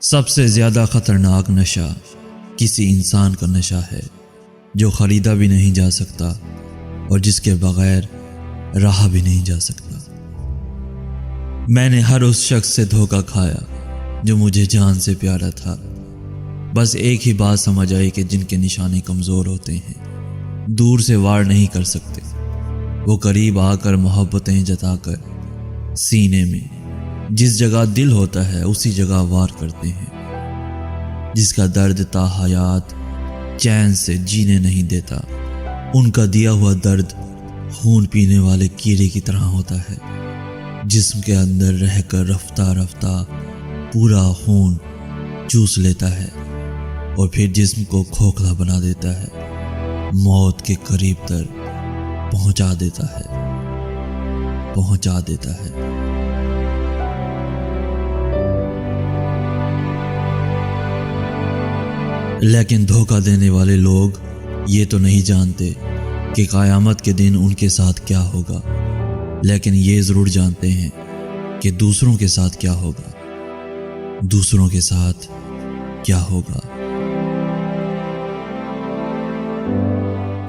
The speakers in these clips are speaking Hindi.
सबसे ज़्यादा ख़तरनाक नशा किसी इंसान का नशा है जो ख़रीदा भी नहीं जा सकता और जिसके बग़ैर रहा भी नहीं जा सकता। मैंने हर उस शख्स से धोखा खाया जो मुझे जान से प्यारा था। बस एक ही बात समझ आई कि जिनके निशाने कमज़ोर होते हैं दूर से वार नहीं कर सकते, वो करीब आकर मोहब्बतें जताकर सीने में जिस जगह दिल होता है उसी जगह वार करते हैं। जिसका दर्द ता हयात चैन से जीने नहीं देता, उनका दिया हुआ दर्द खून पीने वाले कीड़े की तरह होता है। जिस्म के अंदर रहकर रफ्ता रफ्ता पूरा खून चूस लेता है और फिर जिस्म को खोखला बना देता है, मौत के करीब तर पहुंचा देता है। लेकिन धोखा देने वाले लोग ये तो नहीं जानते कि क़यामत के दिन उनके साथ क्या होगा, लेकिन ये ज़रूर जानते हैं कि दूसरों के साथ क्या होगा।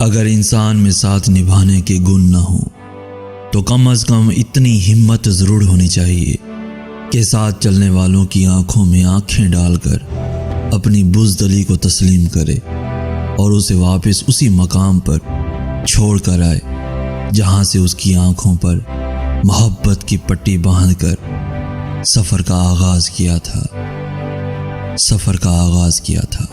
अगर इंसान में साथ निभाने के गुण न हो तो कम से कम इतनी हिम्मत ज़रूर होनी चाहिए कि साथ चलने वालों की आंखों में आंखें डालकर अपनी बुज़दिली को तस्लीम करे और उसे वापस उसी मकाम पर छोड़ कर आए जहां से उसकी आंखों पर मोहब्बत की पट्टी बांधकर सफ़र का आगाज़ किया था।